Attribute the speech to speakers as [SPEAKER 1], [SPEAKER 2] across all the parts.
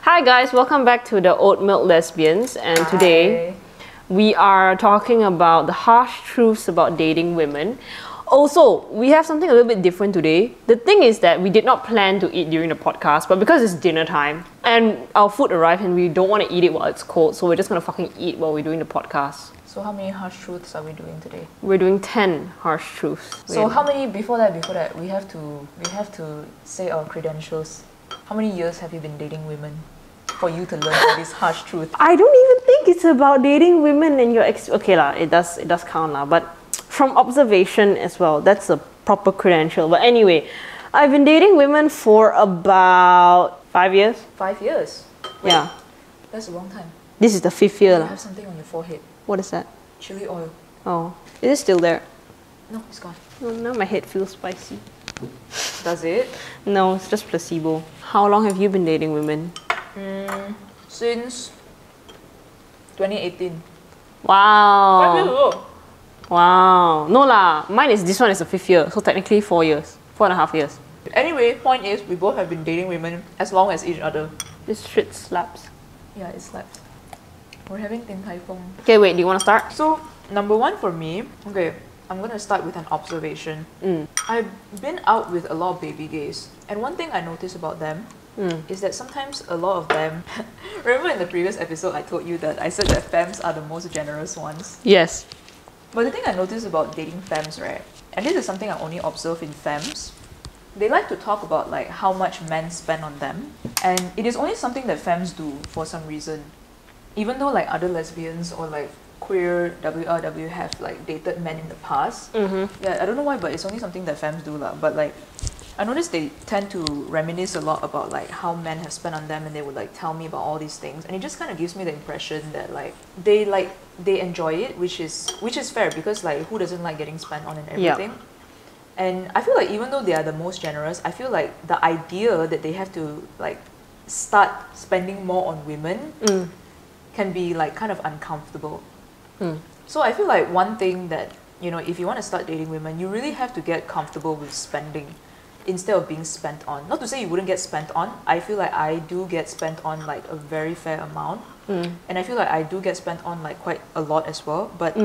[SPEAKER 1] Hi guys, welcome back to the Oat Milk Lesbians, and today we are talking about the harsh truths about dating women. Also, we have something a little bit different today. The thing is that we did not plan to eat during the podcast, but because it's dinner time and our food arrived and we don't want to eat it while it's cold, so we're just gonna fucking eat while we're doing the podcast.
[SPEAKER 2] So how many harsh truths are we doing today?
[SPEAKER 1] We're doing 10 harsh truths.
[SPEAKER 2] So how many before that we have to say our credentials. How many years have you been dating women for you to learn all these harsh truths?
[SPEAKER 1] I don't even think it's about dating women and your okay lah, it does count lah, but from observation as well, that's a proper credential. But anyway, I've been dating women for about 5 years.
[SPEAKER 2] 5 years? Wait,
[SPEAKER 1] yeah.
[SPEAKER 2] That's a long time.
[SPEAKER 1] This is the 5th year.
[SPEAKER 2] You have something on your forehead.
[SPEAKER 1] What is that?
[SPEAKER 2] Chili oil.
[SPEAKER 1] Oh, is it still there?
[SPEAKER 2] No, it's gone.
[SPEAKER 1] Oh, now my head feels spicy.
[SPEAKER 2] Does it?
[SPEAKER 1] No, it's just placebo. How long have you been dating women?
[SPEAKER 2] Since 2018.
[SPEAKER 1] Wow.
[SPEAKER 2] 5 years ago.
[SPEAKER 1] Wow. No lah, mine is, this one is the 5th year, so technically 4 years. 4.5 years.
[SPEAKER 2] Anyway, point is, we both have been dating women as long as each other.
[SPEAKER 1] This shit slaps.
[SPEAKER 2] Yeah, it slaps. We're having Din Tai Fung.
[SPEAKER 1] Okay, wait, do you want to start?
[SPEAKER 2] So, number one for me, okay, I'm gonna start with an observation. I've been out with a lot of baby gays, and one thing I notice about them is that sometimes a lot of them remember in the previous episode I told you that I said that femmes are the most generous ones?
[SPEAKER 1] Yes.
[SPEAKER 2] But the thing I noticed about dating femmes, right, and this is something I only observe in femmes, they like to talk about like how much men spend on them, and it is only something that femmes do for some reason. Even though like other lesbians or like queer WRW have like dated men in the past, yeah, I don't know why, but it's only something that femmes do lah. But like, I noticed they tend to reminisce a lot about like how men have spent on them, and they would like tell me about all these things, and it just kind of gives me the impression that like they enjoy it, which is fair, because like who doesn't like getting spent on and everything. Yep. And I feel like even though they are the most generous, I feel like the idea that they have to like start spending more on women can be like kind of uncomfortable. So I feel like one thing that, you know, if you want to start dating women, you really have to get comfortable with spending instead of being spent on. Not to say you wouldn't get spent on. I feel like I do get spent on like a very fair amount. And I feel like I do get spent on like quite a lot as well. But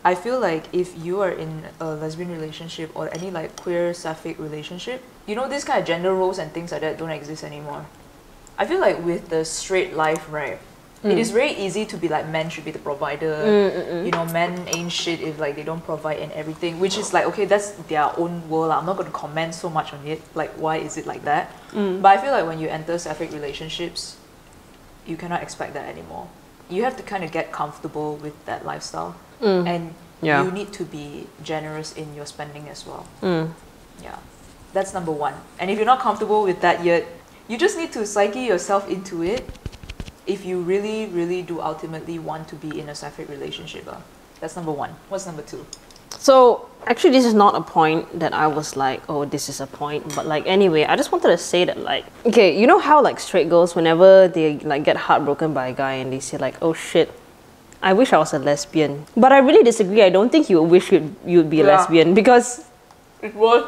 [SPEAKER 2] I feel like if you are in a lesbian relationship or any like queer sapphic relationship, you know, this kind of gender roles and things like that don't exist anymore. I feel like with the straight life, right, it is very easy to be like, men should be the provider, you know, men ain't shit if like they don't provide and everything, which is like, okay, that's their own world. I'm not going to comment so much on it, like why is it like that? But I feel like when you enter sapphic relationships, you cannot expect that anymore. You have to kind of get comfortable with that lifestyle, and you need to be generous in your spending as well. Yeah, that's number one. And if you're not comfortable with that yet, you just need to psyche yourself into it if you really, really do ultimately want to be in a sapphic relationship. That's number one. What's number two?
[SPEAKER 1] So, actually this is not a point that I was like, oh, this is a point. But like, anyway, I just wanted to say that like, okay, you know how like straight girls, whenever they like get heartbroken by a guy and they say like, oh shit, I wish I was a lesbian. But I really disagree. I don't think you would wish you'd be a lesbian, because
[SPEAKER 2] it was.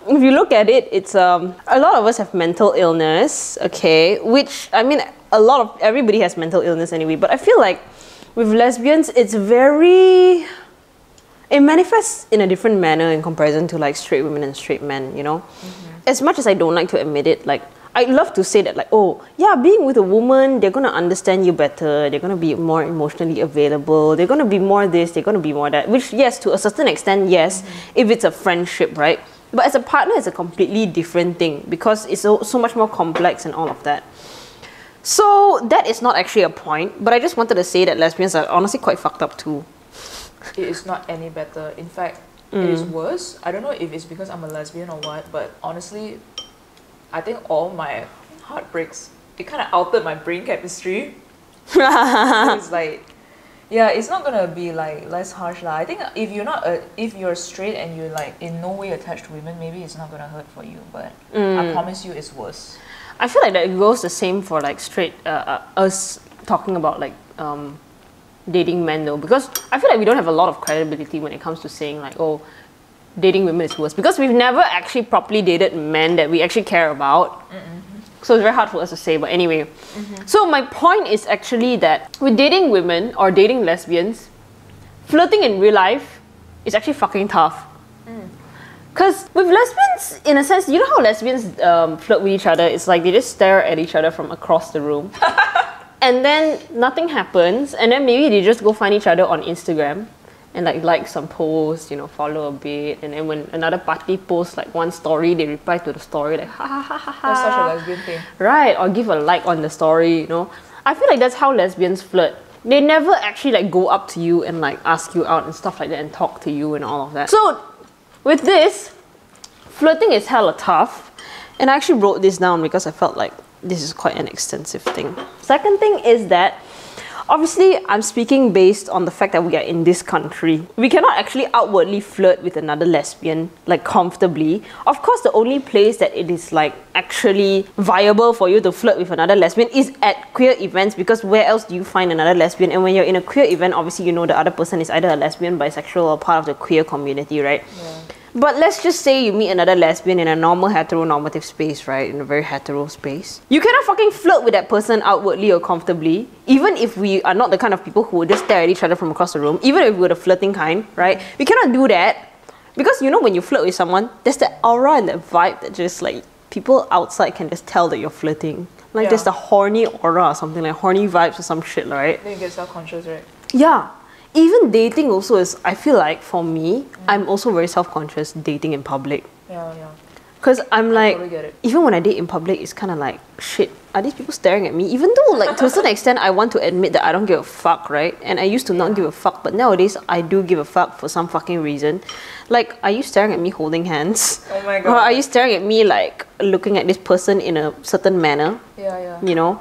[SPEAKER 1] If you look at it, it's a lot of us have mental illness, okay, which, I mean, everybody has mental illness anyway, but I feel like with lesbians, it manifests in a different manner in comparison to like straight women and straight men, you know? As much as I don't like to admit it, like, I love to say that like, oh, yeah, being with a woman, they're gonna understand you better, they're gonna be more emotionally available, they're gonna be more this, they're gonna be more that, which, yes, to a certain extent, yes, if it's a friendship, right? But as a partner, it's a completely different thing, because it's so much more complex and all of that. So that is not actually a point, but I just wanted to say that lesbians are honestly quite fucked up too.
[SPEAKER 2] It is not any better. In fact, it is worse. I don't know if it's because I'm a lesbian or what, but honestly, I think all my heartbreaks, it kind of altered my brain chemistry. It's like, yeah, it's not gonna be like less harsh lah. I think if you're straight and you're like in no way attached to women, maybe it's not gonna hurt for you. But I promise you, it's worse.
[SPEAKER 1] I feel like that goes the same for like straight us talking about like dating men though, because I feel like we don't have a lot of credibility when it comes to saying like, oh, dating women is worse, because we've never actually properly dated men that we actually care about. So it's very hard for us to say, but anyway. So my point is actually that with dating women or dating lesbians, flirting in real life is actually fucking tough. Because with lesbians, in a sense, you know how lesbians flirt with each other? It's like they just stare at each other from across the room. And then nothing happens, and then maybe they just go find each other on Instagram and like some posts, follow a bit, and then when another party posts like one story, they reply to the story like ha ha ha ha ha.
[SPEAKER 2] That's such a lesbian thing.
[SPEAKER 1] Right, or give a like on the story, I feel like that's how lesbians flirt. They never actually like go up to you and like ask you out and stuff like that and talk to you and all of that. So with this, flirting is hella tough, and I actually wrote this down because I felt like this is quite an extensive thing. Second thing is that obviously, I'm speaking based on the fact that we are in this country. We cannot actually outwardly flirt with another lesbian, like comfortably. Of course, the only place that it is like actually viable for you to flirt with another lesbian is at queer events, because where else do you find another lesbian? And when you're in a queer event, obviously the other person is either a lesbian, bisexual, or part of the queer community, right?
[SPEAKER 2] Yeah.
[SPEAKER 1] But let's just say you meet another lesbian in a normal heteronormative space, right? In a very hetero space. You cannot fucking flirt with that person outwardly or comfortably, even if we are not the kind of people who would just stare at each other from across the room, even if we're the flirting kind, right? We cannot do that. Because when you flirt with someone, there's that aura and that vibe that just like people outside can just tell that you're flirting. Like there's the horny aura or something, like horny vibes or some shit, right?
[SPEAKER 2] Then you get self-conscious, right?
[SPEAKER 1] Yeah. Even dating also is, I feel like for me, I'm also very self-conscious dating in public.
[SPEAKER 2] Yeah.
[SPEAKER 1] Because I'm like,
[SPEAKER 2] totally get it.
[SPEAKER 1] even when I date in public, it's kind of like, shit, are these people staring at me? Even though, like, to a certain extent, I want to admit that I don't give a fuck, right? And I used to not give a fuck, but nowadays, I do give a fuck for some fucking reason. Like, are you staring at me holding hands?
[SPEAKER 2] Oh my god.
[SPEAKER 1] Or are you staring at me, like, looking at this person in a certain manner?
[SPEAKER 2] Yeah.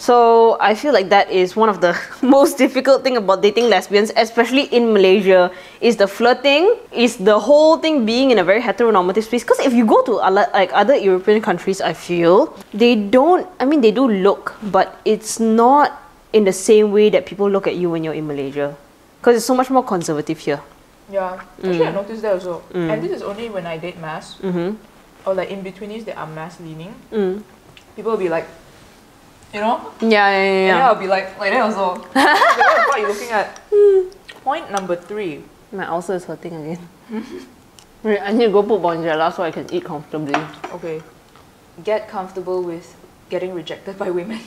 [SPEAKER 1] So I feel like that is one of the most difficult thing about dating lesbians, especially in Malaysia, is the flirting, is the whole thing being in a very heteronormative space. Because if you go to other European countries, I feel, they do look, but it's not in the same way that people look at you when you're in Malaysia. Because it's so much more conservative here.
[SPEAKER 2] Yeah, actually I noticed that also. And this is only when I date mass, or like in betweenies that are mass leaning. People will be like,
[SPEAKER 1] Yeah.
[SPEAKER 2] And then I'll be like that also. What are you looking at? Point number 3.
[SPEAKER 1] My ulcer is hurting again. Wait, I need to go put Bonjela so I can eat comfortably.
[SPEAKER 2] Okay. Get comfortable with getting rejected by women.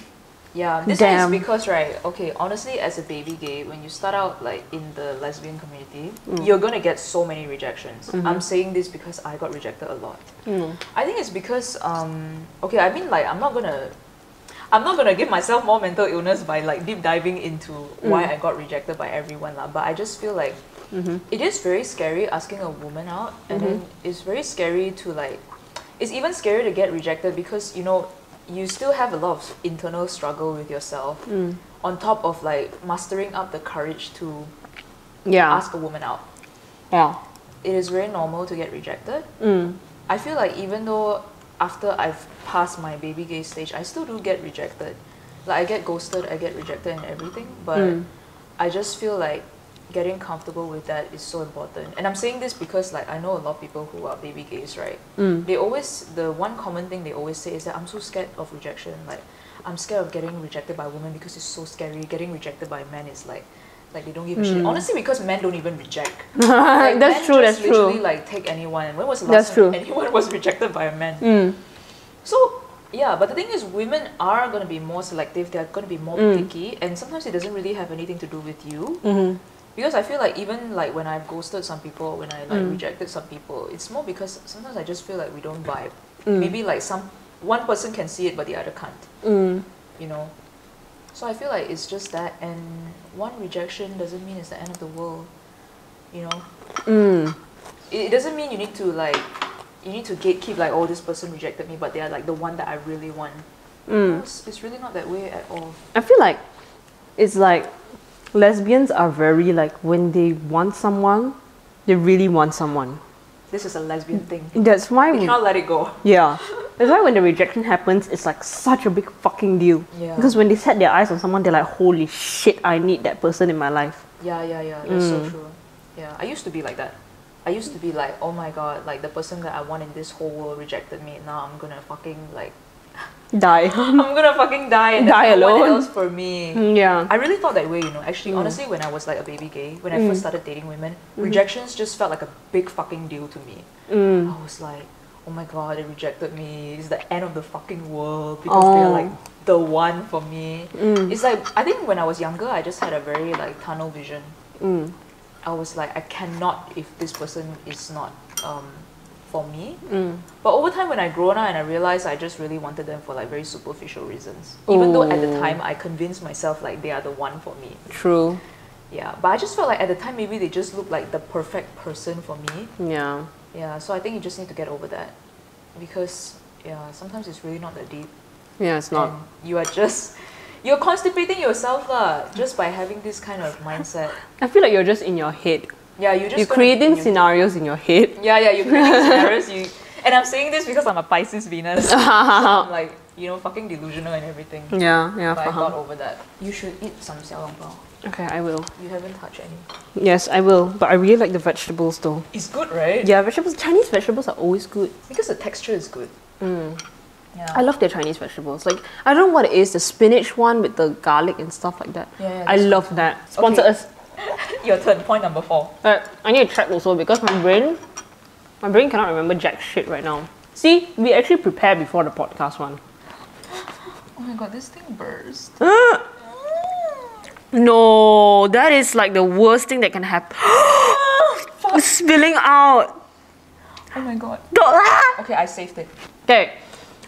[SPEAKER 2] Yeah, this
[SPEAKER 1] Damn.
[SPEAKER 2] one is because, right, okay, honestly, as a baby gay, when you start out like in the lesbian community, you're gonna get so many rejections. I'm saying this because I got rejected a lot. I think it's because, okay, I mean, like, I'm not gonna give myself more mental illness by like deep diving into why I got rejected by everyone lah. But I just feel like it is very scary asking a woman out, and then it's very scary to like. It's even scary to get rejected because you still have a lot of internal struggle with yourself, on top of like mustering up the courage to ask a woman out.
[SPEAKER 1] Yeah.
[SPEAKER 2] It is very normal to get rejected. I feel like even though after I've passed my baby gay stage, I still do get rejected. Like I get ghosted, I get rejected and everything, but I just feel like getting comfortable with that is so important. And I'm saying this because like I know a lot of people who are baby gays, right? They always, the one common thing they always say is that I'm so scared of rejection. Like I'm scared of getting rejected by women because it's so scary. Getting rejected by men is like they don't give a shit. Honestly, because men don't even reject. Like,
[SPEAKER 1] That's true. That's
[SPEAKER 2] literally
[SPEAKER 1] true.
[SPEAKER 2] like take anyone. When was the last time anyone was rejected by a man? So yeah, but the thing is, women are gonna be more selective. They're gonna be more picky, and sometimes it doesn't really have anything to do with you. Because I feel like even like when I've ghosted some people, when I like rejected some people, it's more because sometimes I just feel like we don't vibe. Maybe like one person can see it, but the other can't. So I feel like it's just that, and one rejection doesn't mean it's the end of the world. It doesn't mean you need to gatekeep like, oh, this person rejected me, but they are like the one that I really want. It's really not that way at all.
[SPEAKER 1] I feel like it's like lesbians are very like, when they want someone, they really want someone.
[SPEAKER 2] This is a lesbian thing.
[SPEAKER 1] That's why
[SPEAKER 2] we cannot let it go.
[SPEAKER 1] Yeah. That's why when the rejection happens, it's like such a big fucking deal.
[SPEAKER 2] Yeah.
[SPEAKER 1] Because when they set their eyes on someone, they're like, holy shit, I need that person in my life.
[SPEAKER 2] Yeah. That's so true. Yeah, I used to be like that. I used to be like, oh my god, like the person that I want in this whole world rejected me. Now I'm gonna fucking like
[SPEAKER 1] Die.
[SPEAKER 2] I'm gonna fucking die and
[SPEAKER 1] Die
[SPEAKER 2] there's no one
[SPEAKER 1] alone.
[SPEAKER 2] else for me.
[SPEAKER 1] Yeah.
[SPEAKER 2] I really thought that way, you know. Actually, honestly, when I was like a baby gay, when I first started dating women, rejections just felt like a big fucking deal to me. I was like, oh my god, they rejected me. It's the end of the fucking world because they're like the one for me. It's like, I think when I was younger, I just had a very like tunnel vision. I was like, I cannot if this person is not for me. But over time when I grown up and I realized I just really wanted them for like very superficial reasons. Even though at the time I convinced myself like they are the one for me.
[SPEAKER 1] True.
[SPEAKER 2] Yeah, but I just felt like at the time maybe they just looked like the perfect person for me.
[SPEAKER 1] Yeah.
[SPEAKER 2] Yeah, so I think you just need to get over that. Because yeah, sometimes it's really not that deep.
[SPEAKER 1] Yeah, it's not.
[SPEAKER 2] And you're constipating yourself lah, just by having this kind of mindset.
[SPEAKER 1] I feel like you're just in your head.
[SPEAKER 2] Yeah, you're
[SPEAKER 1] You're creating scenarios in your head.
[SPEAKER 2] Yeah, you're creating scenarios. And I'm saying this because I'm a Pisces Venus. So I'm like, you know, fucking delusional and everything.
[SPEAKER 1] Yeah,
[SPEAKER 2] But I got over that. You should eat some xiaolongbao.
[SPEAKER 1] Okay, I will.
[SPEAKER 2] You haven't touched any.
[SPEAKER 1] Yes, I will. But I really like the vegetables though.
[SPEAKER 2] It's good, right?
[SPEAKER 1] Yeah, Chinese vegetables are always good.
[SPEAKER 2] Because the texture is good. Yeah.
[SPEAKER 1] I love their Chinese vegetables. Like, I don't know what it is, the spinach one with the garlic and stuff like that.
[SPEAKER 2] Yeah,
[SPEAKER 1] I love that. Sponsor
[SPEAKER 2] Okay.
[SPEAKER 1] us.
[SPEAKER 2] Your turn, point number 4.
[SPEAKER 1] I need to check also because my brain cannot remember jack shit right now. See, we actually prepared before the podcast one.
[SPEAKER 2] Oh my god, this thing burst.
[SPEAKER 1] No, that is like the worst thing that can happen. It's spilling out.
[SPEAKER 2] Oh my god.
[SPEAKER 1] Ah!
[SPEAKER 2] Okay, I saved it.
[SPEAKER 1] Okay,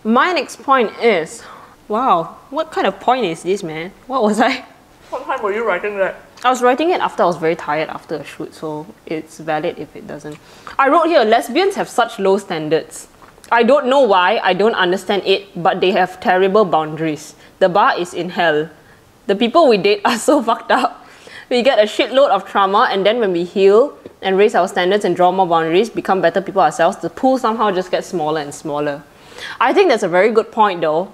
[SPEAKER 1] my next point is, wow, what kind of point is this, man? What was I?
[SPEAKER 2] What time were you writing that?
[SPEAKER 1] I was writing it after I was very tired after a shoot, so it's valid if it doesn't. I wrote here, lesbians have such low standards. I don't know why, I don't understand it, but they have terrible boundaries. The bar is in hell. The people we date are so fucked up. We get a shitload of trauma, and then when we heal and raise our standards and draw more boundaries, become better people ourselves, the pool somehow just gets smaller and smaller. I think that's a very good point though.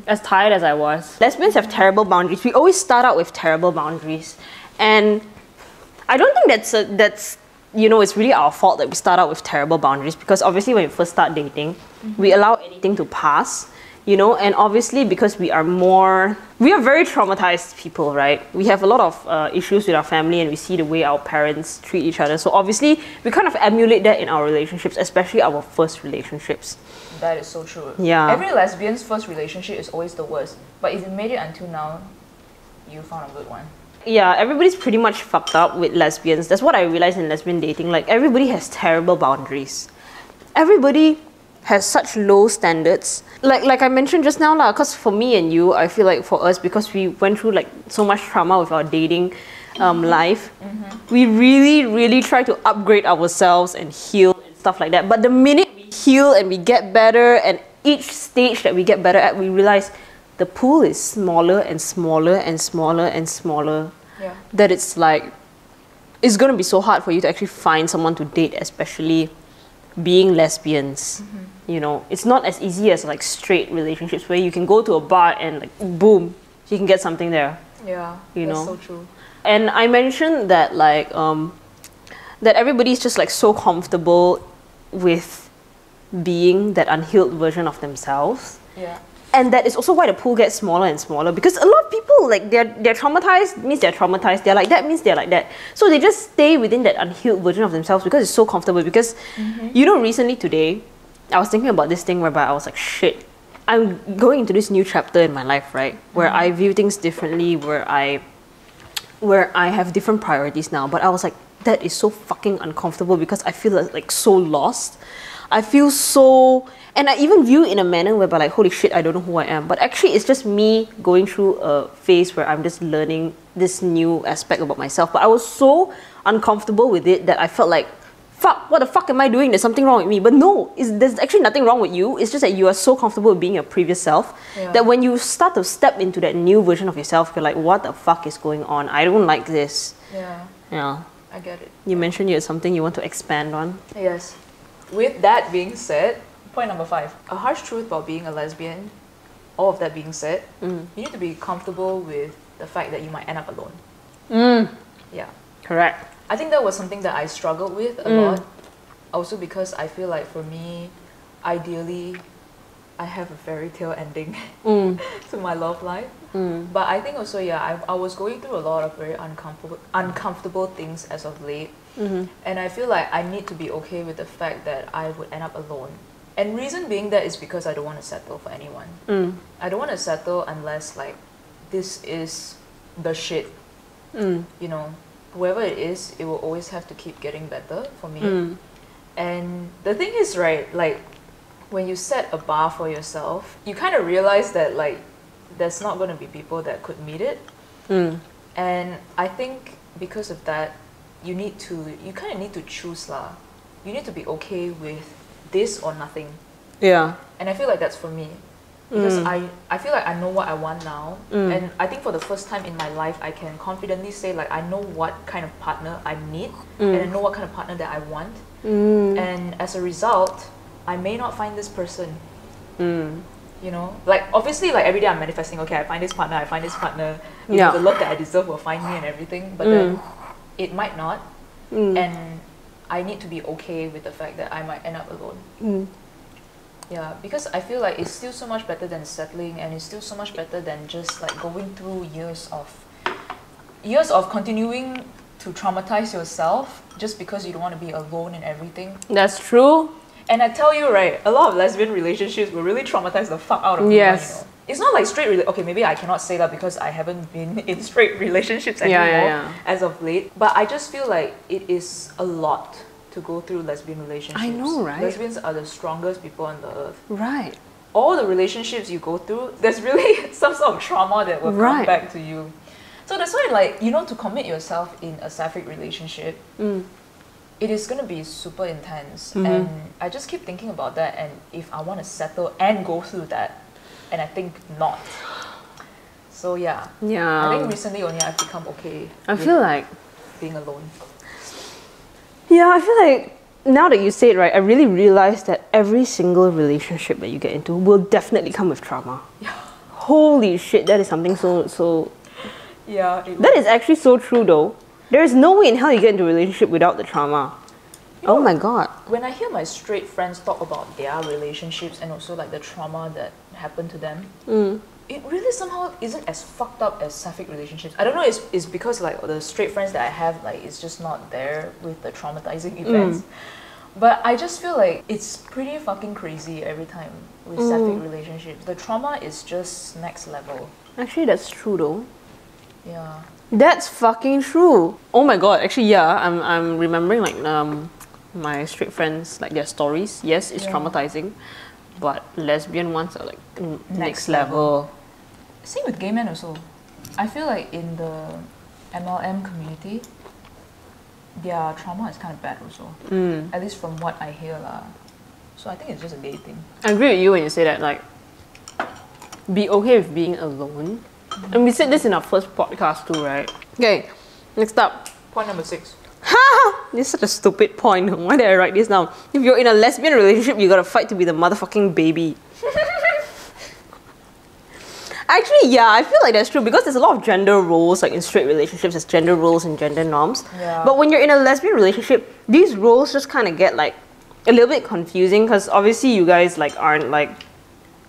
[SPEAKER 1] As tired as I was. Lesbians have terrible boundaries. We always start out with terrible boundaries. And I don't think that's you know, it's really our fault that we start out with terrible boundaries, because obviously when we first start dating, we allow anything to pass, you know, and obviously because we are very traumatized people, right? We have a lot of issues with our family and we see the way our parents treat each other. So obviously we kind of emulate that in our relationships, especially our first relationships.
[SPEAKER 2] That is so true.
[SPEAKER 1] Yeah.
[SPEAKER 2] Every lesbian's first relationship is always the worst. But if you made it until now, you found a good one.
[SPEAKER 1] Yeah, everybody's pretty much fucked up with lesbians. That's what I realized in lesbian dating. Like, everybody has terrible boundaries. Everybody has such low standards. Like I mentioned just now, because for me and you, I feel like for us, because we went through like so much trauma with our dating life, we really, really try to upgrade ourselves and heal and stuff like that. But the minute we heal and we get better, and each stage that we get better at, we realize the pool is smaller and smaller and smaller and smaller.
[SPEAKER 2] Yeah.
[SPEAKER 1] That it's like, it's going to be so hard for you to actually find someone to date, especially being lesbians. You know, it's not as easy as like straight relationships where you can go to a bar and like boom, you can get something there.
[SPEAKER 2] Yeah,
[SPEAKER 1] you
[SPEAKER 2] that's
[SPEAKER 1] know.
[SPEAKER 2] so true.
[SPEAKER 1] And I mentioned that like that everybody's just like so comfortable with being that unhealed version of themselves.
[SPEAKER 2] Yeah.
[SPEAKER 1] And that is also why the pool gets smaller and smaller, because a lot of people, like, they're traumatized means they're traumatized, they're like that means they're like that. So they just stay within that unhealed version of themselves because it's so comfortable. Because you know, recently today I was thinking about this thing whereby I was like, shit, I'm going into this new chapter in my life, right, where I view things differently, where I have different priorities now. But I was like, that is so fucking uncomfortable because I feel like so lost. I feel so, and I even view it in a manner whereby like, holy shit, I don't know who I am. But actually it's just me going through a phase where I'm just learning this new aspect about myself. But I was so uncomfortable with it that I felt like, fuck, what the fuck am I doing? There's something wrong with me. But no, there's actually nothing wrong with you. It's just that you are so comfortable with being your previous self that when you start to step into that new version of yourself, you're like, what the fuck is going on? I don't like this.
[SPEAKER 2] Yeah.
[SPEAKER 1] Yeah.
[SPEAKER 2] I get it.
[SPEAKER 1] You mentioned you had something you want to expand on.
[SPEAKER 2] Yes. With that being said, point number 5. A harsh truth about being a lesbian, all of that being said, you need to be comfortable with the fact that you might end up alone. Yeah.
[SPEAKER 1] Correct.
[SPEAKER 2] I think that was something that I struggled with a lot. Also because I feel like for me, ideally, I have a fairy tale ending
[SPEAKER 1] Mm.
[SPEAKER 2] to my love life.
[SPEAKER 1] Mm.
[SPEAKER 2] But I think also, yeah, I was going through a lot of very uncomfortable things as of late.
[SPEAKER 1] Mm-hmm.
[SPEAKER 2] And I feel like I need to be okay with the fact that I would end up alone. And reason being that is because I don't want to settle for anyone.
[SPEAKER 1] Mm.
[SPEAKER 2] I don't want to settle unless like this is the shit.
[SPEAKER 1] Mm.
[SPEAKER 2] You know, whoever it is, it will always have to keep getting better for me.
[SPEAKER 1] Mm.
[SPEAKER 2] And the thing is, right, like when you set a bar for yourself, you kind of realize that like there's not going to be people that could meet it.
[SPEAKER 1] Mm.
[SPEAKER 2] And I think because of that, you kind of need to choose lah. You need to be okay with this or nothing.
[SPEAKER 1] Yeah.
[SPEAKER 2] And I feel like that's for me. Because I feel like I know what I want now. And I think for the first time in my life, I can confidently say like I know what kind of partner I need. And I know what kind of partner that I want. And as a result, I may not find this person. You know, like obviously like every day I'm manifesting, okay, I find this partner, you know, the love that I deserve will find me and everything, but then it might not. And I need to be okay with the fact that I might end up alone. Yeah, because I feel like it's still so much better than settling, and it's still so much better than just like going through years of continuing to traumatize yourself just because you don't want to be alone and everything.
[SPEAKER 1] That's true.
[SPEAKER 2] And I tell you, right, a lot of lesbian relationships will really traumatize the fuck out of me.
[SPEAKER 1] Yes.
[SPEAKER 2] You know? It's not like okay, maybe I cannot say that because I haven't been in straight relationships anymore as of late. But I just feel like it is a lot to go through lesbian relationships.
[SPEAKER 1] I know, right?
[SPEAKER 2] Lesbians are the strongest people on the earth.
[SPEAKER 1] Right.
[SPEAKER 2] All the relationships you go through, there's really some sort of trauma that will come back to you. So that's why, like, you know, to commit yourself in a sapphic relationship, it is going to be super intense. And I just keep thinking about that, and if I want to settle and go through that, and I think not. So yeah. I think recently only I've become okay
[SPEAKER 1] I feel like
[SPEAKER 2] being alone.
[SPEAKER 1] Yeah, I feel like now that you say it, right, I really realized that every single relationship that you get into will definitely come with trauma.
[SPEAKER 2] Yeah.
[SPEAKER 1] Holy shit, that is something so...
[SPEAKER 2] Yeah.
[SPEAKER 1] That is actually so true though. There is no way in hell you get into a relationship without the trauma.
[SPEAKER 2] You know,
[SPEAKER 1] oh my god.
[SPEAKER 2] When I hear my straight friends talk about their relationships and also like the trauma that happened to them, it really somehow isn't as fucked up as sapphic relationships. I don't know, it's because like the straight friends that I have, like it's just not there with the traumatizing events. But I just feel like it's pretty fucking crazy every time with sapphic relationships. The trauma is just next level.
[SPEAKER 1] Actually, that's true though.
[SPEAKER 2] Yeah.
[SPEAKER 1] That's fucking true. Oh my god, actually yeah, I'm remembering like my straight friends, like their stories. Yes, it's traumatizing, but lesbian ones are like next level.
[SPEAKER 2] Same with gay men also. I feel like in the MLM community, their trauma is kind of bad also. At least from what I hear lah. So I think it's just a gay thing.
[SPEAKER 1] I agree with you when you say that, like, be okay with being alone. And we said this in our first podcast too, right? Okay, next up.
[SPEAKER 2] Point number 6.
[SPEAKER 1] This is such a stupid point. Why did I write this down? If you're in a lesbian relationship, you gotta fight to be the motherfucking baby. Actually, yeah, I feel like that's true because there's a lot of gender roles, like in straight relationships, there's gender roles and gender norms.
[SPEAKER 2] Yeah.
[SPEAKER 1] But when you're in a lesbian relationship, these roles just kind of get like a little bit confusing because obviously you guys like aren't like,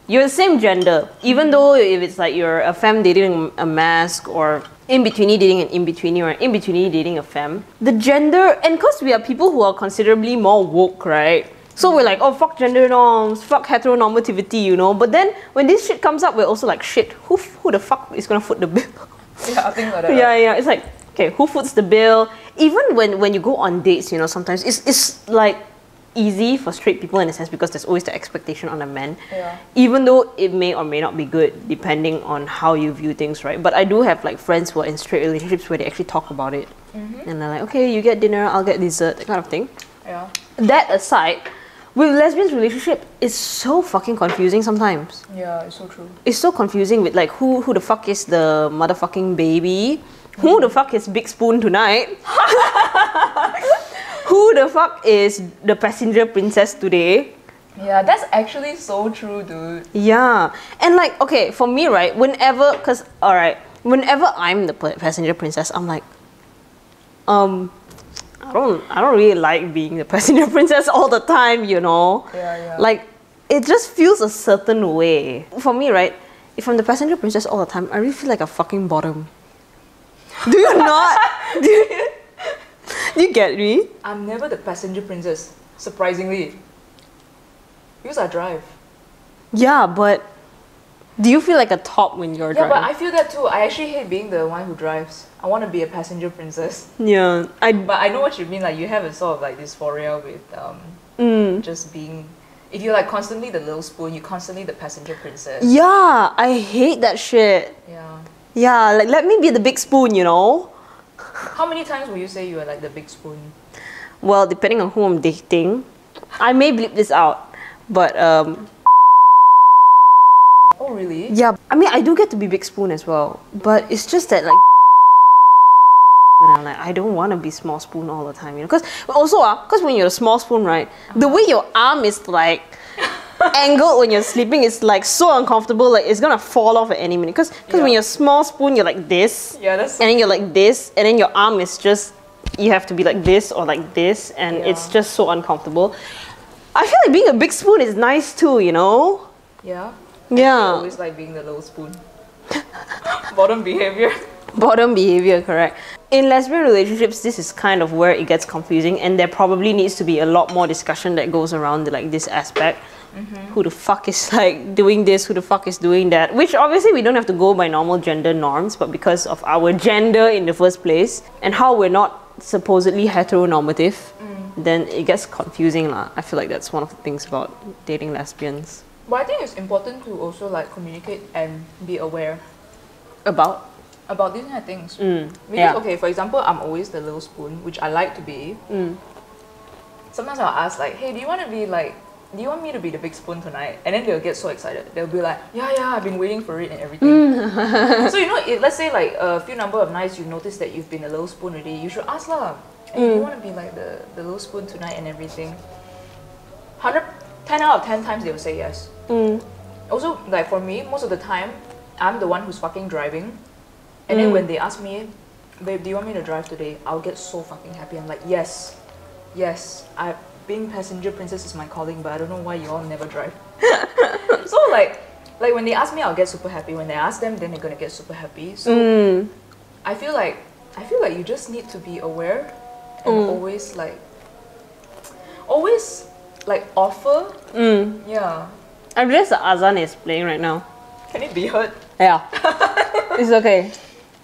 [SPEAKER 1] you're the same gender. Even though if it's like you're a femme dating a mask or in-betweenie dating an in-betweenie or an in-betweenie dating a femme, the gender, and because we are people who are considerably more woke, right? So we're like, oh, fuck gender norms, fuck heteronormativity, you know? But then when this shit comes up, we're also like, shit, who the fuck is gonna foot the bill?
[SPEAKER 2] Yeah, I think like that.
[SPEAKER 1] Yeah, it's like, okay, who foots the bill? Even when you go on dates, you know, sometimes it's like easy for straight people in a sense because there's always the expectation on a man.
[SPEAKER 2] Yeah.
[SPEAKER 1] Even though it may or may not be good depending on how you view things, right? But I do have like friends who are in straight relationships where they actually talk about it. And they're like, okay, you get dinner, I'll get dessert, that kind of thing.
[SPEAKER 2] Yeah.
[SPEAKER 1] That aside, with lesbians relationship, it's so fucking confusing sometimes.
[SPEAKER 2] Yeah, it's so true.
[SPEAKER 1] It's so confusing with like who the fuck is the motherfucking baby? Who the fuck is Big Spoon tonight? Who the fuck is the passenger princess today?
[SPEAKER 2] Yeah, that's actually so true, dude.
[SPEAKER 1] Yeah. And like, okay, for me, right, whenever I'm the passenger princess, I'm like, I don't really like being the passenger princess all the time, you know?
[SPEAKER 2] Yeah.
[SPEAKER 1] Like, it just feels a certain way. For me, right, if I'm the passenger princess all the time, I really feel like a fucking bottom. Do you not? Do you get me?
[SPEAKER 2] I'm never the passenger princess, surprisingly. Because I drive.
[SPEAKER 1] Yeah, but do you feel like a top when you're
[SPEAKER 2] Yeah,
[SPEAKER 1] driving?
[SPEAKER 2] but I feel that too. I actually hate being the one who drives. I want to be a passenger princess.
[SPEAKER 1] Yeah,
[SPEAKER 2] But I know what you mean. Like you have a sort of like dysphoria with just being. If you're like constantly the little spoon, you're constantly the passenger princess.
[SPEAKER 1] yeah, I hate that shit.
[SPEAKER 2] Yeah.
[SPEAKER 1] Yeah, like let me be the big spoon, you know?
[SPEAKER 2] How many times will you say you are like the big spoon?
[SPEAKER 1] Well, depending on who I'm dating, I may bleep this out, but
[SPEAKER 2] Oh really?
[SPEAKER 1] yeah, I mean, I do get to be big spoon as well, but it's just that like when I'm like, I don't want to be small spoon all the time, you know? Because also, because when you're a small spoon, right, the way your arm is like angled when you're sleeping is like so uncomfortable, like it's gonna fall off at any minute. Because when you're small spoon, you're like this,
[SPEAKER 2] Yeah, that's.
[SPEAKER 1] and then you're like this, and then your arm is just, you have to be like this or like this, and it's just so uncomfortable. I feel like being a big spoon is nice too, you know?
[SPEAKER 2] Yeah. I
[SPEAKER 1] Yeah.
[SPEAKER 2] always like being the little spoon. Bottom behavior.
[SPEAKER 1] Bottom behavior, correct. In lesbian relationships, this is kind of where it gets confusing, and there probably needs to be a lot more discussion that goes around like this aspect. Who the fuck is like doing this? Who the fuck is doing that? Which obviously we don't have to go by normal gender norms, but because of our gender in the first place and how we're not supposedly heteronormative, then it gets confusing lah. I feel like that's one of the things about dating lesbians.
[SPEAKER 2] But I think it's important to also like communicate and be aware
[SPEAKER 1] About?
[SPEAKER 2] about these kind of things. Because
[SPEAKER 1] yeah.
[SPEAKER 2] okay, for example, I'm always the little spoon, which I like to be. Sometimes I'll ask like, hey, do you want me to be the big spoon tonight? And then they'll get so excited. They'll be like, yeah, I've been waiting for it and everything. So you know, if, let's say like a few number of nights you've noticed that you've been a little spoon already, you should ask lah. Hey, do you want to be like the little spoon tonight and everything? 10 out of 10 times they will say yes. Also, like for me, most of the time, I'm the one who's fucking driving. And then when they ask me, babe, do you want me to drive today? I'll get so fucking happy. I'm like, yes. Being passenger princess is my calling, but I don't know why you all never drive. So like when they ask me, I'll get super happy. When they ask them, then they're gonna get super happy. So I feel like you just need to be aware and always offer. Yeah.
[SPEAKER 1] I realize the azan is playing right now.
[SPEAKER 2] Can it be heard?
[SPEAKER 1] Yeah. It's okay.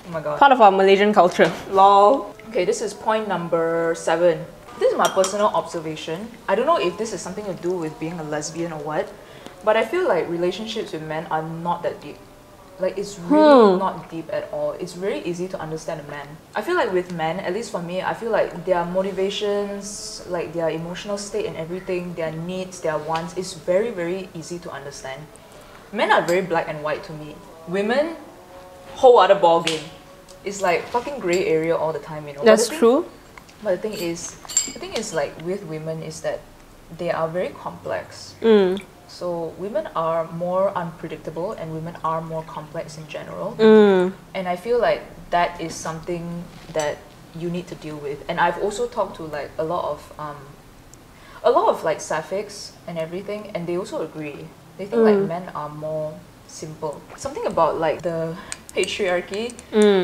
[SPEAKER 2] Oh my god.
[SPEAKER 1] Part of our Malaysian culture.
[SPEAKER 2] Lol. Okay, this is point number 7. This is my personal observation. I don't know if this is something to do with being a lesbian or what, but I feel like relationships with men are not that deep. Like, it's really not deep at all. It's very easy to understand a man. I feel like with men, at least for me, I feel like their motivations, like their emotional state and everything, their needs, their wants, is very, very easy to understand. Men are very black and white to me. Women, whole other ball game. It's like fucking grey area all the time, you know.
[SPEAKER 1] That's true.
[SPEAKER 2] But the thing is like with women is that they are very complex. So women are more unpredictable and women are more complex in general. And I feel like that is something that you need to deal with. And I've also talked to like a lot of like sapphics and everything, and they also agree. They think like men are more simple. Something about like the patriarchy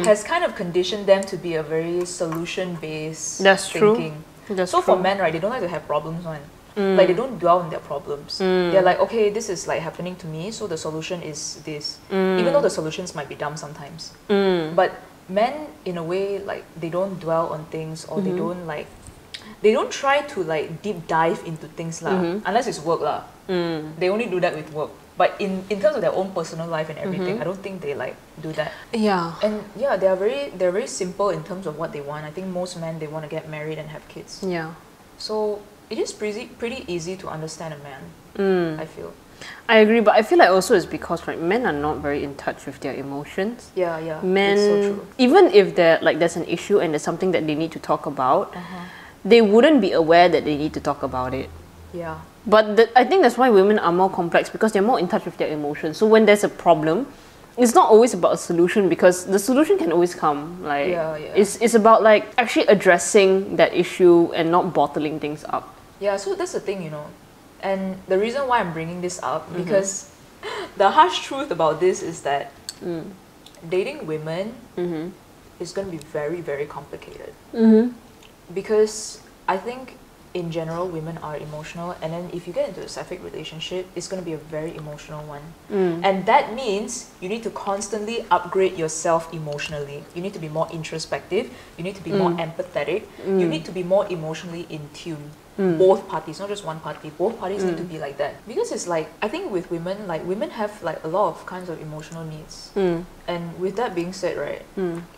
[SPEAKER 2] has kind of conditioned them to be a very solution-based thinking.
[SPEAKER 1] That's
[SPEAKER 2] for
[SPEAKER 1] true.
[SPEAKER 2] men, right, they don't like to have problems one. Like they don't dwell on their problems. They're like, okay, this is like happening to me, so the solution is this. Even though the solutions might be dumb sometimes. But men, in a way, like they don't dwell on things, or they don't try to like deep dive into things lah, unless it's work lah. They only do that with work. But in terms of their own personal life and everything, I don't think they like do that.
[SPEAKER 1] Yeah.
[SPEAKER 2] And yeah, they're very simple in terms of what they want. I think most men, they want to get married and have kids.
[SPEAKER 1] Yeah.
[SPEAKER 2] So it is pretty easy to understand a man, I feel.
[SPEAKER 1] I agree, but I feel like also it's because right, men are not very in touch with their emotions.
[SPEAKER 2] Yeah.
[SPEAKER 1] Men,
[SPEAKER 2] it's so true.
[SPEAKER 1] even if there's an issue and there's something that they need to talk about, they wouldn't be aware that they need to talk about it.
[SPEAKER 2] Yeah.
[SPEAKER 1] But I think that's why women are more complex, because they're more in touch with their emotions. So when there's a problem, it's not always about a solution, because the solution can always come. Like it's about like actually addressing that issue and not bottling things up.
[SPEAKER 2] Yeah, so that's the thing, you know. And the reason why I'm bringing this up, because the harsh truth about this is that dating women is going to be very, very complicated. Because I think in general, women are emotional, and then if you get into a sapphic relationship, it's going to be a very emotional one. And that means you need to constantly upgrade yourself emotionally. You need to be more introspective, you need to be more empathetic, you need to be more emotionally in tune. Both parties, not just one party, both parties need to be like that. Because it's like, I think with women, like women have like a lot of kinds of emotional needs. And with that being said, right,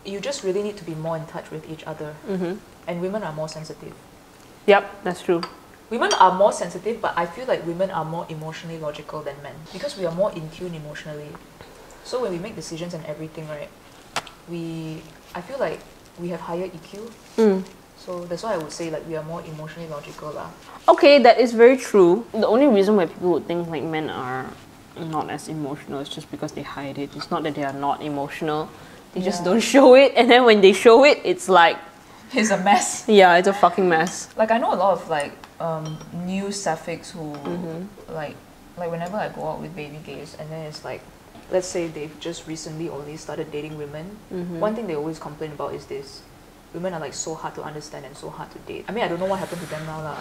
[SPEAKER 2] you just really need to be more in touch with each other. And women are more sensitive.
[SPEAKER 1] Yep, that's true.
[SPEAKER 2] Women are more sensitive, but I feel like women are more emotionally logical than men because we are more in tune emotionally. So when we make decisions and everything, right, I feel like we have higher EQ. So that's why I would say like we are more emotionally logical lah.
[SPEAKER 1] Okay, that is very true. The only reason why people would think like men are not as emotional is just because they hide it. It's not that they are not emotional. They just don't show it, and then when they show it, it's like
[SPEAKER 2] it's a mess.
[SPEAKER 1] Yeah, it's a fucking mess.
[SPEAKER 2] Like I know a lot of like new sapphics who like whenever I go out with baby gays, and then it's like, let's say they've just recently only started dating women, one thing they always complain about is this: women are like so hard to understand and so hard to date. I mean, I don't know what happened to them now lah.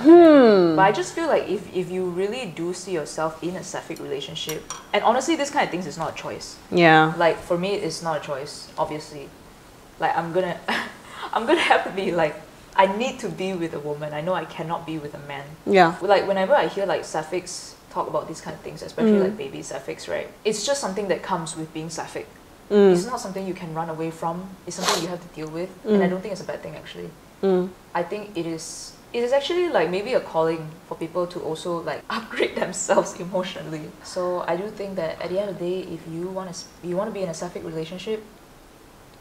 [SPEAKER 2] But I just feel like if you really do see yourself in a sapphic relationship, and honestly this kind of things is not a choice.
[SPEAKER 1] Yeah.
[SPEAKER 2] Like for me it's not a choice, obviously. Like I'm gonna I'm gonna have to be like, I need to be with a woman. I know I cannot be with a man.
[SPEAKER 1] Yeah.
[SPEAKER 2] Like whenever I hear like sapphics talk about these kind of things, especially like baby sapphics, right? It's just something that comes with being sapphic. It's not something you can run away from. It's something you have to deal with. And I don't think it's a bad thing actually. I think it is actually like maybe a calling for people to also like upgrade themselves emotionally. So I do think that at the end of the day, if you want to be in a sapphic relationship,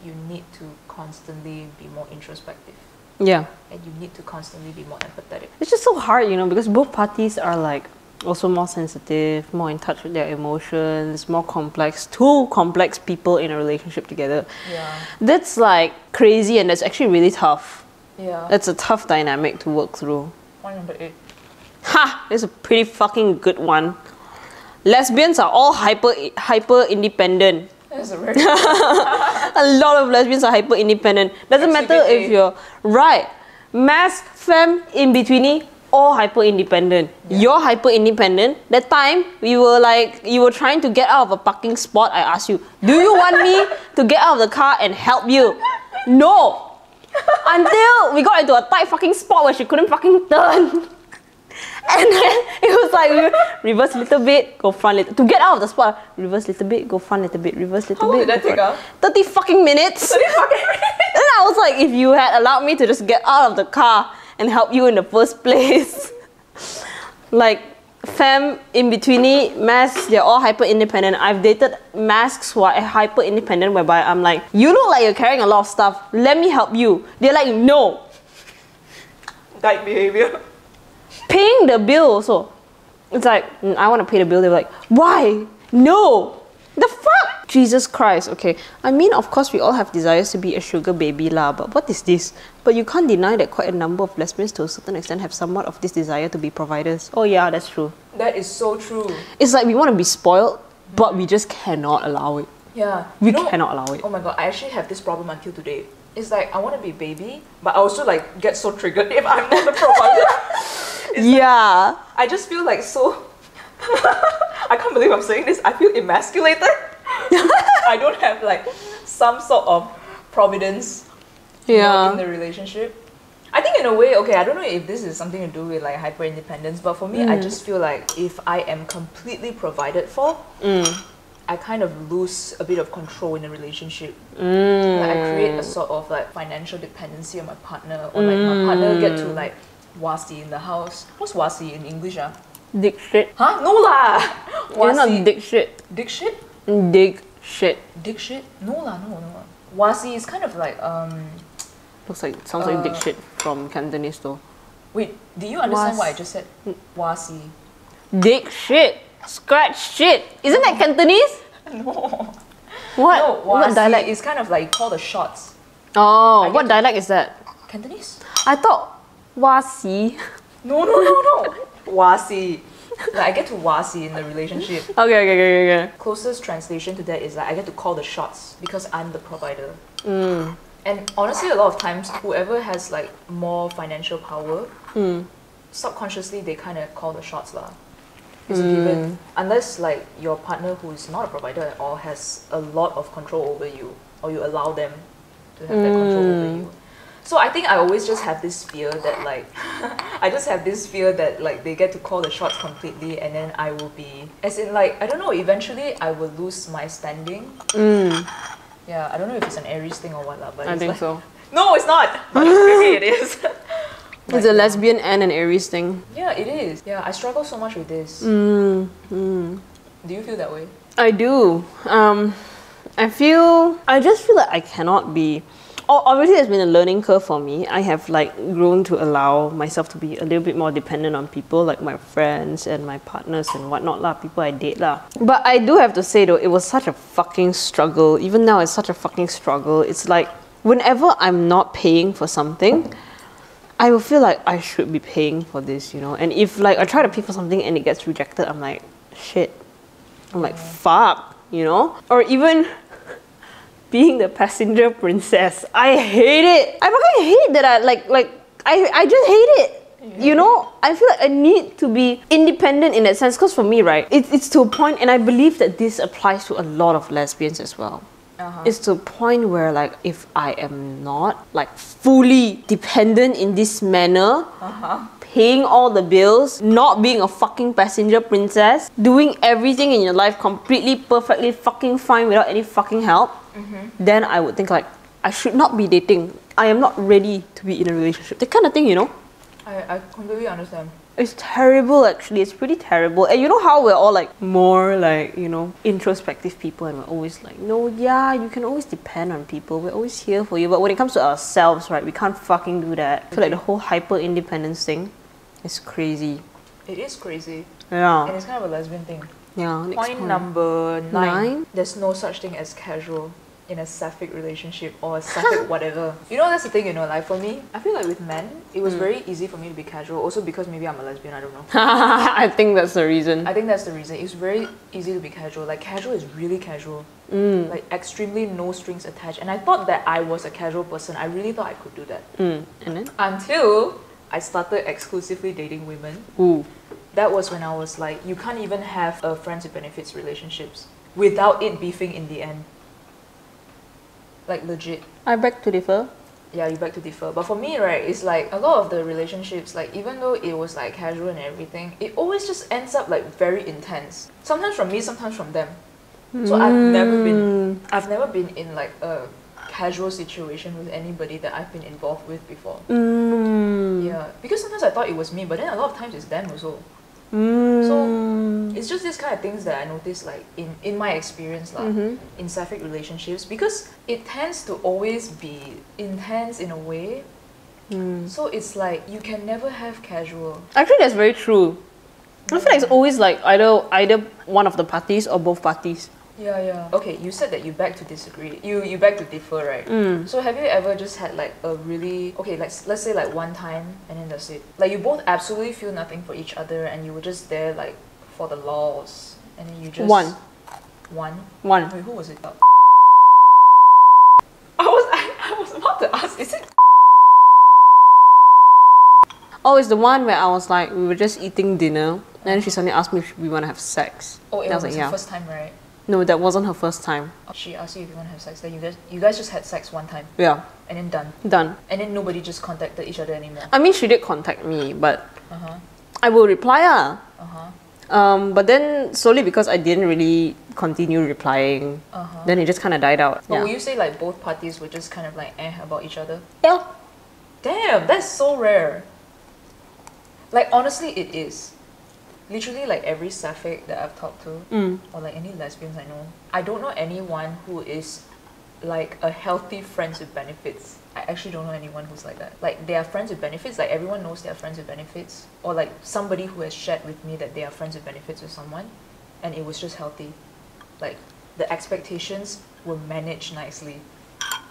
[SPEAKER 2] you need to constantly be more introspective.
[SPEAKER 1] Yeah.
[SPEAKER 2] And you need to constantly be more empathetic.
[SPEAKER 1] It's just so hard, you know, because both parties are like also more sensitive, more in touch with their emotions, more complex, two complex people in a relationship together.
[SPEAKER 2] Yeah.
[SPEAKER 1] That's like crazy, and that's actually really tough.
[SPEAKER 2] Yeah.
[SPEAKER 1] That's a tough dynamic to work through.
[SPEAKER 2] Point number 8.
[SPEAKER 1] Ha! That's a pretty fucking good one. Lesbians are all hyper independent.
[SPEAKER 2] That's a very
[SPEAKER 1] A lot of lesbians are hyper independent. Doesn't matter if you're right. Mass, femme, in betweenie, all hyper independent. You're hyper independent. That time we were like, you were trying to get out of a parking spot. I asked you, do you want me to get out of the car and help you? No. Until we got into a tight fucking spot where she couldn't fucking turn. And then it was like, reverse a little bit, go front little. To get out of the spot, reverse a little bit, go front little bit, reverse a little bit.
[SPEAKER 2] How long did that take up?
[SPEAKER 1] 30 fucking minutes.
[SPEAKER 2] 30 fucking minutes?
[SPEAKER 1] Then I was like, if you had allowed me to just get out of the car and help you in the first place. Like, femme, in betweenie, masks, they're all hyper independent. I've dated masks who are hyper independent, whereby I'm like, you look like you're carrying a lot of stuff, let me help you. They're like, no.
[SPEAKER 2] Dyke behavior.
[SPEAKER 1] Paying the bill also. It's like, I want to pay the bill. They're like, why? No. The fuck? Jesus Christ. Okay. I mean, of course, we all have desires to be a sugar baby lah, but what is this? But you can't deny that quite a number of lesbians to a certain extent have somewhat of this desire to be providers. Oh yeah, that's true.
[SPEAKER 2] That is so true.
[SPEAKER 1] It's like we want to be spoiled, but we just cannot allow it.
[SPEAKER 2] Yeah.
[SPEAKER 1] We cannot allow it.
[SPEAKER 2] Oh my god, I actually have this problem until today. It's like, I want to be a baby, but I also like get so triggered if I'm not the provider.
[SPEAKER 1] Yeah.
[SPEAKER 2] Like, I just feel like so... I can't believe I'm saying this. I feel emasculated. I don't have like some sort of providence in the relationship. I think in a way, okay, I don't know if this is something to do with like hyper independence, but for me, I just feel like if I am completely provided for, I kind of lose a bit of control in a relationship. Like I create a sort of like financial dependency on my partner, or like my partner get to like wasi in the house. What's wasi in English?
[SPEAKER 1] Dick shit.
[SPEAKER 2] Huh? No lah!
[SPEAKER 1] It's not dick shit.
[SPEAKER 2] Dick shit?
[SPEAKER 1] Dick shit.
[SPEAKER 2] Dick shit? No lah, no. Wasi is kind of like
[SPEAKER 1] Sounds like dick shit from Cantonese though.
[SPEAKER 2] Wait, did you understand what I just said? Wasi.
[SPEAKER 1] Dick shit. Scratch shit. Isn't that Cantonese?
[SPEAKER 2] No.
[SPEAKER 1] What?
[SPEAKER 2] No,
[SPEAKER 1] what dialect?
[SPEAKER 2] is kind of like called the shots.
[SPEAKER 1] Oh, what dialect is that?
[SPEAKER 2] Cantonese?
[SPEAKER 1] I thought wasi.
[SPEAKER 2] No. Wasi. Like I get to wasi in the relationship.
[SPEAKER 1] Okay.
[SPEAKER 2] Closest translation to that is like I get to call the shots because I'm the provider. And honestly, a lot of times, whoever has like more financial power, subconsciously they kind of call the shots lah. It's a given. Unless like your partner who is not a provider at all has a lot of control over you, or you allow them to have that control over you. So I think I always just have this fear that like I just have this fear that like they get to call the shots completely, and then I will be, as in like I don't know, eventually I will lose my standing. Yeah, I don't know if it's an Aries thing or what lah, but
[SPEAKER 1] I
[SPEAKER 2] it's
[SPEAKER 1] think
[SPEAKER 2] like,
[SPEAKER 1] so.
[SPEAKER 2] no, it's not. But maybe it is.
[SPEAKER 1] It's a lesbian and an Aries thing.
[SPEAKER 2] Yeah, it is. Yeah, I struggle so much with this. Do you feel that way?
[SPEAKER 1] I do. I just feel like I cannot be. Obviously, there's been a learning curve for me. I have like grown to allow myself to be a little bit more dependent on people, like my friends and my partners and whatnot lah, people I date lah. But I do have to say though, it was such a fucking struggle. Even now, it's such a fucking struggle. It's like whenever I'm not paying for something, I will feel like I should be paying for this, you know. And if like I try to pay for something and it gets rejected, I'm like, shit. I'm like, fuck, you know. Or even being the passenger princess. I hate it. I fucking hate that I just hate it. You know, I feel like I need to be independent in that sense. Because for me, right, it's to a point, and I believe that this applies to a lot of lesbians as well. It's to a point where like if I am not like fully dependent in this manner, paying all the bills, not being a fucking passenger princess, doing everything in your life completely, perfectly fucking fine without any fucking help, then I would think like, I should not be dating. I am not ready to be in a relationship. That kind of thing, you know?
[SPEAKER 2] I completely understand.
[SPEAKER 1] It's terrible actually, it's pretty terrible. And you know how we're all like more like, you know, introspective people, and we're always like, no, yeah, you can always depend on people. We're always here for you. But when it comes to ourselves, right, we can't fucking do that. I feel like the whole hyper-independence thing is crazy.
[SPEAKER 2] It is crazy.
[SPEAKER 1] Yeah.
[SPEAKER 2] And it's kind of a lesbian thing.
[SPEAKER 1] Yeah.
[SPEAKER 2] Point number 9. There's no such thing as casual in a sapphic relationship or a sapphic whatever. You know, that's the thing, you know, like for me, I feel like with men, it was very easy for me to be casual. Also because maybe I'm a lesbian, I don't know.
[SPEAKER 1] I think that's the reason.
[SPEAKER 2] I think that's the reason. It's very easy to be casual. Like casual is really casual. Like extremely no strings attached. And I thought that I was a casual person. I really thought I could do that.
[SPEAKER 1] And then?
[SPEAKER 2] Until I started exclusively dating women.
[SPEAKER 1] Ooh.
[SPEAKER 2] That was when I was like, you can't even have a friends with benefits relationships without it beefing in the end. Like legit.
[SPEAKER 1] I beg to differ.
[SPEAKER 2] Yeah, you beg to differ. But for me, right, it's like a lot of the relationships, like even though it was like casual and everything, it always just ends up like very intense. Sometimes from me, sometimes from them. So I've never been in like a casual situation with anybody that I've been involved with before. Yeah, because sometimes I thought it was me, but then a lot of times it's them also. So it's just this kind of things that I notice like in my experience in sapphic relationships, because it tends to always be intense in a way. So it's like you can never have casual.
[SPEAKER 1] Actually, that's very true. I feel like it's always like either one of the parties or both parties.
[SPEAKER 2] Yeah. Okay, you said that you beg to disagree. You beg to differ, right? So have you ever just had like a really, okay, let's say like one time and then that's it. Like you both absolutely feel nothing for each other and you were just there like for the lols, and then you just
[SPEAKER 1] One.
[SPEAKER 2] Wait, who was it? I was about to ask, is it?
[SPEAKER 1] Oh, it's the one where I was like, we were just eating dinner, and then she suddenly asked me if we want to have sex.
[SPEAKER 2] Oh, it
[SPEAKER 1] Then I
[SPEAKER 2] was
[SPEAKER 1] like,
[SPEAKER 2] her
[SPEAKER 1] yeah.
[SPEAKER 2] first time, right?
[SPEAKER 1] No, that wasn't her first time.
[SPEAKER 2] She asked you if you want to have sex. Then you guys just had sex one time.
[SPEAKER 1] Yeah.
[SPEAKER 2] And then done.
[SPEAKER 1] Done.
[SPEAKER 2] And then nobody just contacted each other anymore.
[SPEAKER 1] I mean, she did contact me, but I will reply. But then slowly, because I didn't really continue replying, then it just kind of died out.
[SPEAKER 2] But will you say like both parties were just kind of like about each other?
[SPEAKER 1] Yeah.
[SPEAKER 2] Damn, that's so rare. Like honestly, it is. Literally like every sapphic that I've talked to, or like any lesbians I know, I don't know anyone who is like a healthy friends with benefits. I actually don't know anyone who's like that. Like they are friends with benefits, like everyone knows they are friends with benefits, or like somebody who has shared with me that they are friends with benefits with someone, and it was just healthy. Like the expectations were managed nicely.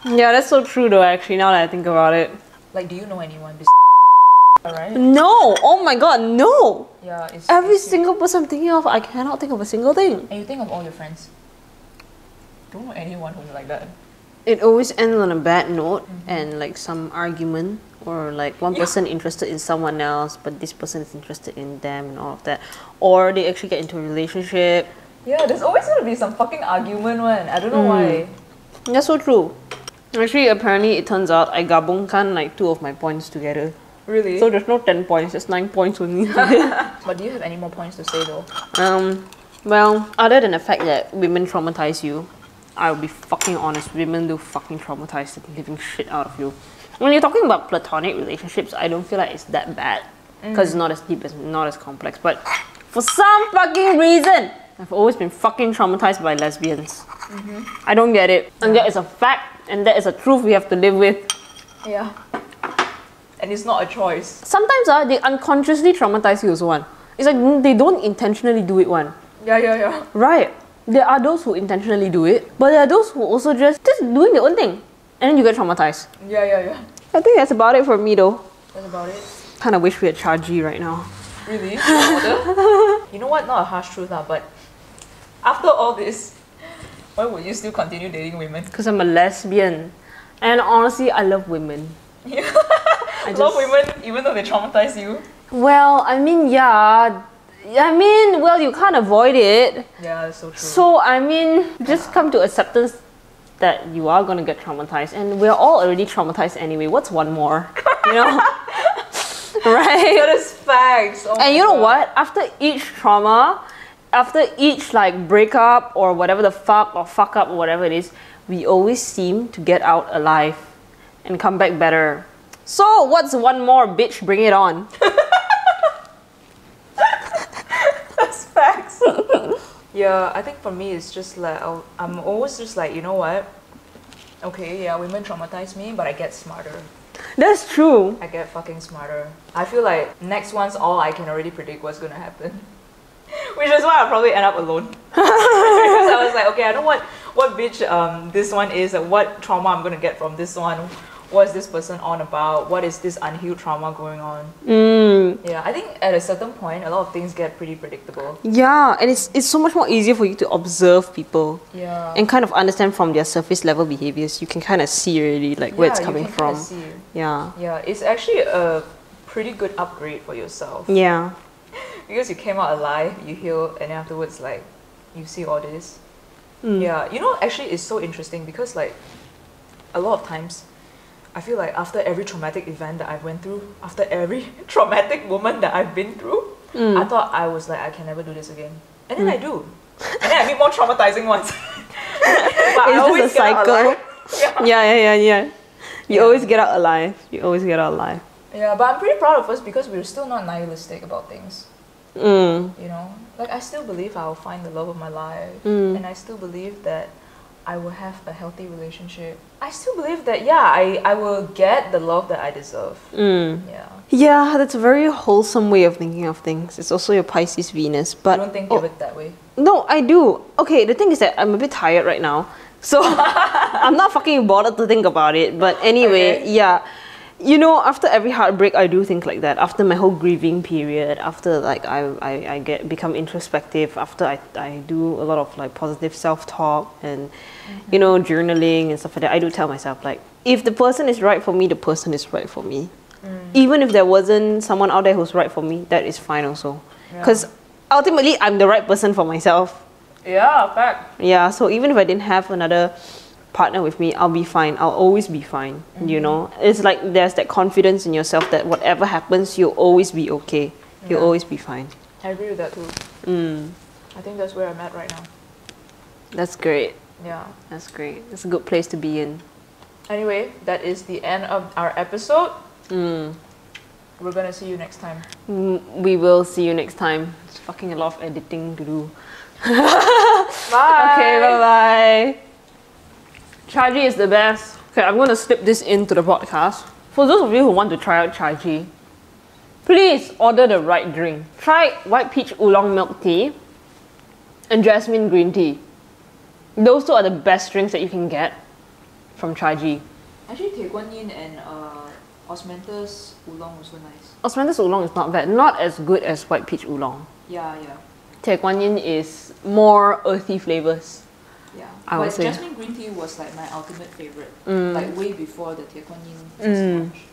[SPEAKER 1] Yeah, that's so true though, actually, now that I think about it.
[SPEAKER 2] Like, do you know anyone? Alright?
[SPEAKER 1] No! Oh my god, no!
[SPEAKER 2] Yeah, it's
[SPEAKER 1] Every
[SPEAKER 2] it's-
[SPEAKER 1] single person I'm thinking of, I cannot think of a single thing.
[SPEAKER 2] And you think of all your friends. Don't know anyone who's like that.
[SPEAKER 1] It always ends on a bad note and like some argument or like one person interested in someone else but this person is interested in them and all of that. Or they actually get into a relationship.
[SPEAKER 2] Yeah, there's always gonna be some fucking argument one. I don't know why.
[SPEAKER 1] That's so true. Actually, apparently it turns out I gabungkan like 2 of my points together.
[SPEAKER 2] Really?
[SPEAKER 1] So there's no 10 points, just 9 points only.
[SPEAKER 2] But do you have any more points to say though?
[SPEAKER 1] Well, other than the fact that women traumatize you, I'll be fucking honest, women do fucking traumatize the living shit out of you. When you're talking about platonic relationships, I don't feel like it's that bad. Because it's not as deep, it's not as complex. But for some fucking reason, I've always been fucking traumatized by lesbians. I don't get it. And that is a fact, and that is a truth we have to live with.
[SPEAKER 2] Yeah. And it's not a choice.
[SPEAKER 1] Sometimes they unconsciously traumatize you also one. It's like they don't intentionally do it one.
[SPEAKER 2] Yeah.
[SPEAKER 1] Right. There are those who intentionally do it, but there are those who also just doing their own thing. And then you get traumatized.
[SPEAKER 2] Yeah.
[SPEAKER 1] I think that's about it for me though.
[SPEAKER 2] That's about it.
[SPEAKER 1] Kind of wish we had Chargy right now.
[SPEAKER 2] Really? You know what? Not a harsh truth now, but after all this, why would you still continue dating women?
[SPEAKER 1] Because I'm a lesbian. And honestly, I love women.
[SPEAKER 2] I love women even though they traumatize you.
[SPEAKER 1] Well, I mean, yeah. Well, you can't avoid it.
[SPEAKER 2] Yeah, that's so true.
[SPEAKER 1] So, I mean, just come to acceptance that you are going to get traumatized. And we're all already traumatized anyway. What's one more? You know? Right?
[SPEAKER 2] That is facts. Oh
[SPEAKER 1] And
[SPEAKER 2] my
[SPEAKER 1] you know
[SPEAKER 2] God.
[SPEAKER 1] what? After each trauma, after each like breakup or whatever the fuck or fuck up or whatever it is, we always seem to get out alive and come back better. So what's one more, bitch? Bring it on.
[SPEAKER 2] That's facts. Yeah, I think for me it's just like I'm always just like, you know what? Okay, yeah, women traumatize me, but I get smarter.
[SPEAKER 1] That's true.
[SPEAKER 2] I get fucking smarter. I feel like next one's all I can already predict what's gonna happen. Which is why I'll probably end up alone. Because I was like, okay, I know what bitch this one is, and what trauma I'm gonna get from this one. What's this person on about? What is this unhealed trauma going on? Yeah, I think at a certain point, a lot of things get pretty predictable.
[SPEAKER 1] Yeah, and it's so much more easier for you to observe people
[SPEAKER 2] Yeah.
[SPEAKER 1] and kind of understand from their surface level behaviors. You can kind of see already like where it's
[SPEAKER 2] you
[SPEAKER 1] coming
[SPEAKER 2] can
[SPEAKER 1] from.
[SPEAKER 2] kinda see.
[SPEAKER 1] Yeah.
[SPEAKER 2] Yeah, it's actually a pretty good upgrade for yourself.
[SPEAKER 1] Yeah.
[SPEAKER 2] Because you came out alive, you heal, and then afterwards, like, you see all this. Yeah, you know, actually, it's so interesting because, like, a lot of times, I feel like after every traumatic event that I've went through, after every traumatic moment that I've been through, I thought I was like, I can never do this again. And then I do. And then I meet more traumatizing ones. But I
[SPEAKER 1] It's
[SPEAKER 2] always
[SPEAKER 1] just a
[SPEAKER 2] get out
[SPEAKER 1] cycle.
[SPEAKER 2] alive. Yeah.
[SPEAKER 1] Yeah. You always get out alive. You always get out alive.
[SPEAKER 2] Yeah, but I'm pretty proud of us because we're still not nihilistic about things.
[SPEAKER 1] Mm.
[SPEAKER 2] You know, like I still believe I'll find the love of my life, and I still believe that I will have a healthy relationship. I still believe that I will get the love that I deserve. Yeah.
[SPEAKER 1] Yeah, that's a very wholesome way of thinking of things. It's also your Pisces Venus,
[SPEAKER 2] I
[SPEAKER 1] but
[SPEAKER 2] don't think of it that way.
[SPEAKER 1] no, I do. Okay, the thing is that I'm a bit tired right now, so I'm not fucking bothered to think about it. But anyway,
[SPEAKER 2] Okay.
[SPEAKER 1] yeah. You know, after every heartbreak, I do think like that. After my whole grieving period, after like I become introspective, after I do a lot of like positive self-talk and you know, journaling and stuff like that, I do tell myself like, if the person is right for me, the person is right for me. Even if there wasn't someone out there who's right for me, that is fine also. Because ultimately, I'm the right person for myself.
[SPEAKER 2] Yeah, fact.
[SPEAKER 1] Yeah, so even if I didn't have another partner with me, I'll be fine. I'll always be fine. You know, it's like there's that confidence in yourself that whatever happens, you'll always be okay. You'll always be fine.
[SPEAKER 2] I agree with that too. I think that's where I'm at right now.
[SPEAKER 1] That's great.
[SPEAKER 2] Yeah.
[SPEAKER 1] That's great. That's a good place to be in.
[SPEAKER 2] Anyway, that is the end of our episode. We're gonna see you next time.
[SPEAKER 1] We will see you next time. It's fucking a lot of editing to do.
[SPEAKER 2] Bye.
[SPEAKER 1] Okay, bye-bye. Chargy is the best. Okay, I'm going to slip this into the podcast. For those of you who want to try out Chargy, please order the right drink. Try white peach oolong milk tea and jasmine green tea. Those two are the best drinks that you can get from Chargy.
[SPEAKER 2] Actually, Tae Guan Yin and Osmanthus oolong also nice.
[SPEAKER 1] Osmanthus oolong is not bad. Not as good as white peach oolong.
[SPEAKER 2] Yeah, yeah.
[SPEAKER 1] Tie Guan Yin is more earthy flavors.
[SPEAKER 2] Yeah.
[SPEAKER 1] I would
[SPEAKER 2] But
[SPEAKER 1] say.
[SPEAKER 2] jasmine green tea was like my ultimate favorite. Like way before the Tie Guan Yin first launched.